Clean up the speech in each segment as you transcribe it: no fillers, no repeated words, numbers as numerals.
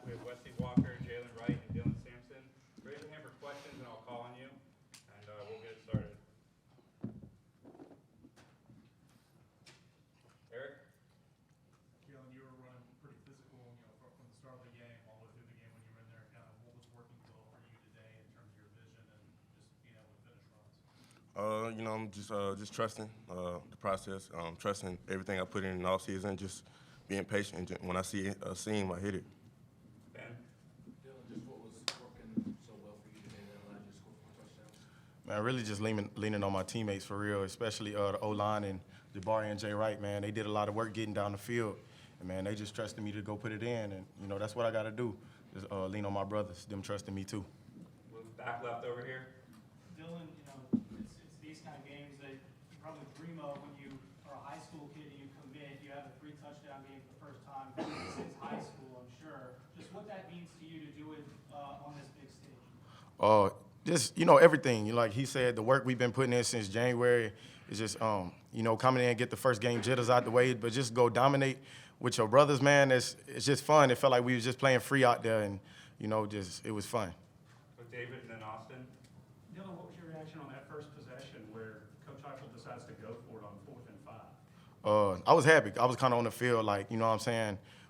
We have Wesley, Jaylen, Wright, and Sampson. Raise your hand for questions, and I'll call on you, and we'll get started. Eric? Jaylen, you were running pretty physical, from the start of the game all the way through the game when you were in there. Kind of what was working well for you today in terms of your vision and just being able to finish runs? I'm just trusting the process, trusting everything I put in the offseason, just being patient. And when I see a seam, I hit it. Ben? Jaylen, just what was working so well for you today that allowed you to score 4 touchdowns? Man, really just leaning on my teammates for real, especially the O-line and Jabari and Wright, man. They did a lot of work getting down the field. And, man, they just trusted me to go put it in. And, that's what I got to do, is lean on my brothers, them trusting me too. Move back left over here. Dylan, it's these kind of games that you probably dream of when you are a high school kid and you commit. You have a 3-touchdown game for the first time since high school, I'm sure. Just what that means to you to do it on this big stage. Just, everything. Like he said, the work we've been putting in since January is just, coming in and get the first game jitters out the way, but just go dominate with your brothers, man. It's just fun. It felt like we was just playing free out there, and, it was fun. With David and then Austin. Dylan, what was your reaction on that first possession where Coach Heupel decides to go for it on 4th and 5? I was happy. I was kind of on the field, like,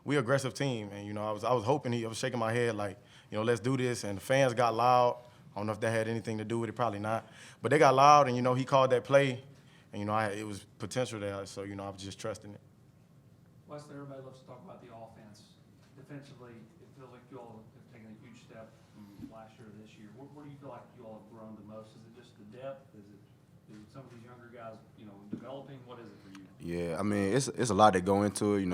we aggressive team, and, I was hoping I was shaking my head, like, let's do this, and the fans got loud. I don't know if that had anything to do with it, probably not. But they got loud, and, he called that play, and, it was potential there, so, I was just trusting it. Wesley, everybody loves to talk about the offense. Defensively, it feels like you all have taken a huge step from last year to this year. Where do you feel like you all have grown the most? Is it just the depth? Is it some of these younger guys, developing? What is it for you? Yeah, I mean, it's a lot that go into it.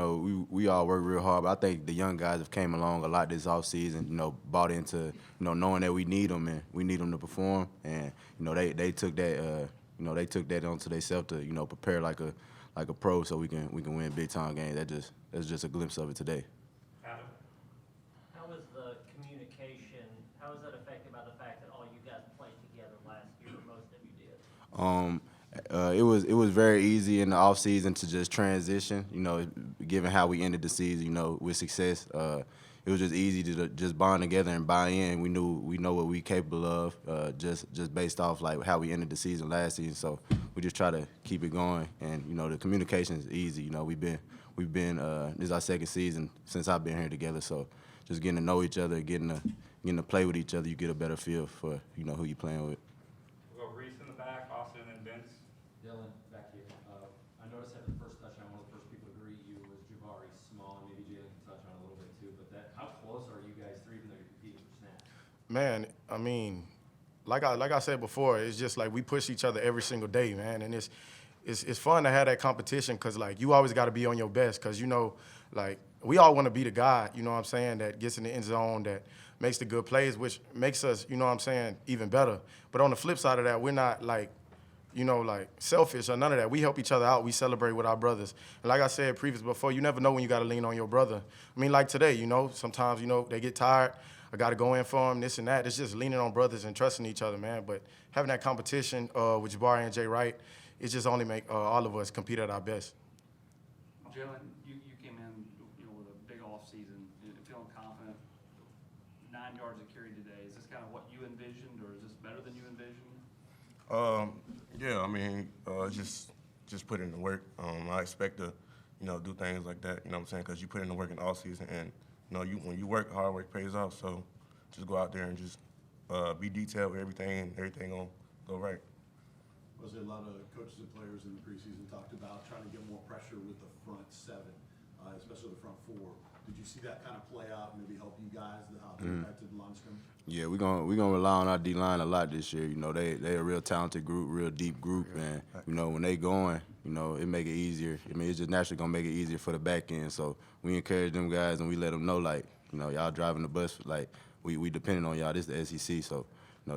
We all work real hard, but I think the young guys have came along a lot this offseason, bought into, knowing that we need them and we need them to perform. And, they took that, they took that onto themselves to, prepare like a pro so we can win big time games. That's just a glimpse of it today. Adam? How was the communication, how was that affected by the fact that all you guys played together last year, or most of you did? It was very easy in the off season to just transition. Given how we ended the season, with success, it was just easy to just bond together and buy in. We know what we capable of, just based off like how we ended the season last season. So we just try to keep it going, and the communication is easy. We've been this is our second season since I've been here together. So just getting to know each other, getting to play with each other, you get a better feel for who you're playing with. We'll go Reese in the back, Austin, and Vince. Dylan, back here. I noticed that the first touchdown, one of the first people to greet you was Jabari Small, and maybe Jaylen can touch on it a little bit too. But how close are you guys three, even though you're competing for snaps? Man, I mean, like I said before, it's just like we push each other every single day, man, and it's fun to have that competition because, like, you always got to be on your best because, like, we all want to be the guy, that gets in the end zone, that makes the good plays, which makes us, even better. But on the flip side of that, we're not, like, selfish or none of that. We help each other out. We celebrate with our brothers. And like I said before, you never know when you got to lean on your brother. I mean, like today, sometimes, they get tired. I got to go in for them, this and that. It's just leaning on brothers and trusting each other, man. But having that competition with Jabari and Wright, it just only make all of us compete at our best. Jaylen, you came in, with a big off season, feeling confident. 9 yards of carry today. Is this kind of what you envisioned, or is this better than you envisioned? Yeah, I mean, just put in the work. I expect to, do things like that. Because you put in the work in all season, and when you work, hard work pays off. So just go out there and just be detailed with everything, and everything gonna go right. Was there a lot of coaches and players in the preseason talked about trying to get more pressure with the front 7, especially the front 4. Did you see that kind of play out and maybe help you guys, how it impacted the line of scrimmage? Yeah, we're gonna rely on our D line a lot this year. They a real talented group, real deep group, and when they going, it make it easier. I mean, it's just naturally gonna make it easier for the back end. So we encourage them guys and we let them know, like, y'all driving the bus, like we depending on y'all. This is the SEC, so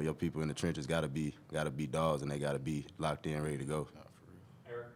your people in the trenches gotta be dogs, and they gotta be locked in, ready to go. Eric?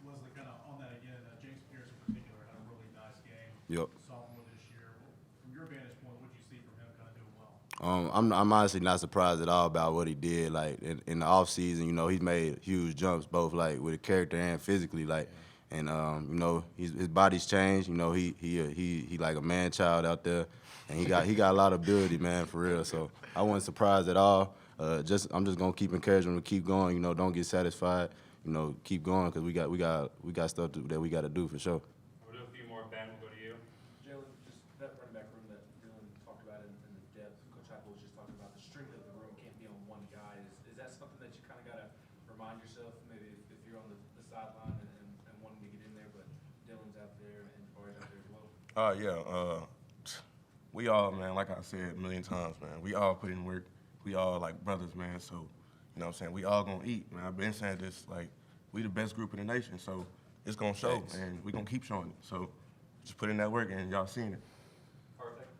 Wesley, kind of on that again, James Pierce in particular had a really nice game. Yep. Sophomore this year. From your vantage point, what did you see from him kind of doing well? I'm honestly not surprised at all about what he did. Like in the off season, he's made huge jumps, both like with a character and physically. Like, And you know, his body's changed. You know, he like a man child out there, and he got a lot of ability, man, for real. So I wasn't surprised at all. I'm just gonna keep encouraging him to keep going. You know, don't get satisfied. You know, keep going because we got stuff that we got to do for sure. We'll do a few more. Ben, we'll go to you. Jaylen, just that running back room that Jaylen talked about in the depth, Coach Apple was just talking about the strength of the room can't be on one guy. Is that something that you kind of got to remind yourself, maybe if you're on the sideline and wanting to get in there, but Dylan's out there and Jabari's out there as well? Yeah. We all, man, like I said a million times, man, we all put in work. We all like brothers, man. So, you know what I'm saying? We all gonna eat, man. I've been saying this, like, we the best group in the nation. So it's gonna show, Thanks. and we gonna keep showing it. So just put in that work, and y'all seen it. Perfect.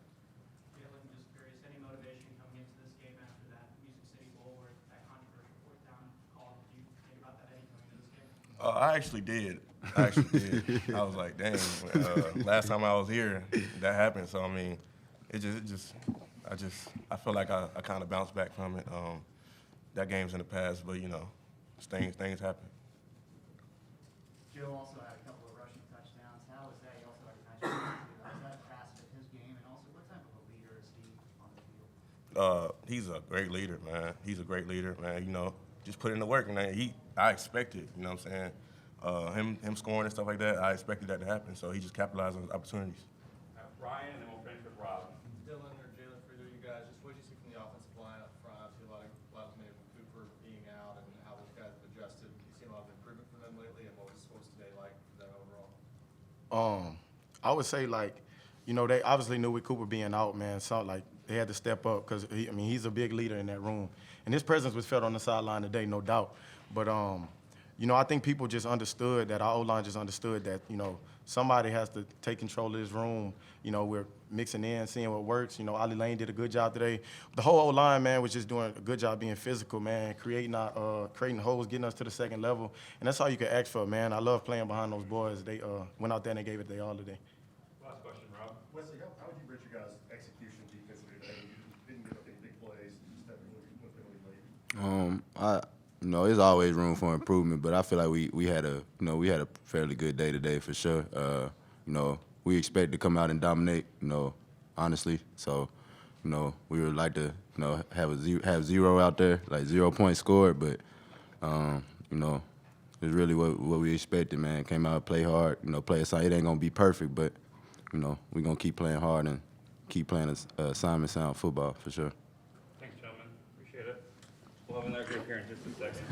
Jaylen, just curious, any motivation coming into this game after that Music City Bowl where that controversial fourth down call? Did you think about that any coming into this game? I actually did. I was like, dang, last time I was here, that happened. So, I mean, I feel like I kind of bounced back from it. That game's in the past, but, you know, things happen. Joe also had a couple of rushing touchdowns. How was that? He also had a nice run too. How was that facet of his game? And also, what type of a leader is he on the field? He's a great leader, man. He's a great leader, man. You know, just put in the work, and I expected, you know what I'm saying? Him scoring and stuff like that, I expected that to happen. So he just capitalized on his opportunities. Ryan, and then we'll finish with Rob. Dylan or Jaylen, for either of you guys, just what did you see from the offensive line up front? Obviously, a lot of minute with Cooper being out and how those guys have adjusted. You seen a lot of improvement from them lately, and what was today like for them overall? I would say, like, you know, they obviously knew with Cooper being out, man. So, like, they had to step up because, he's a big leader in that room. And his presence was felt on the sideline today, no doubt. But, you know, I think people just understood that, our O-line just understood that, you know, somebody has to take control of this room. You know, we're mixing in, seeing what works. You know, Ali Lane did a good job today. The whole O-line, man, was just doing a good job being physical, man, creating holes, getting us to the second level. And that's all you can ask for, man. I love playing behind those boys. They went out there and they gave it their all today. Last question, Rob. Wesley, how would you rate your guys' execution defensively today? You didn't give up any big plays, you stepped in really late. You know, there's always room for improvement, but I feel like we had a fairly good day today for sure. You know, we expect to come out and dominate, you know, honestly. So, you know, we would like to, you know, have zero out there, like 0 points scored, but you know, it's really what we expected, man. Came out, play hard, you know, play aside. It ain't gonna be perfect, but you know, we're gonna keep playing hard and keep playing assignment sound football for sure. Thanks, gentlemen. Appreciate it. We'll have another group here in just a second.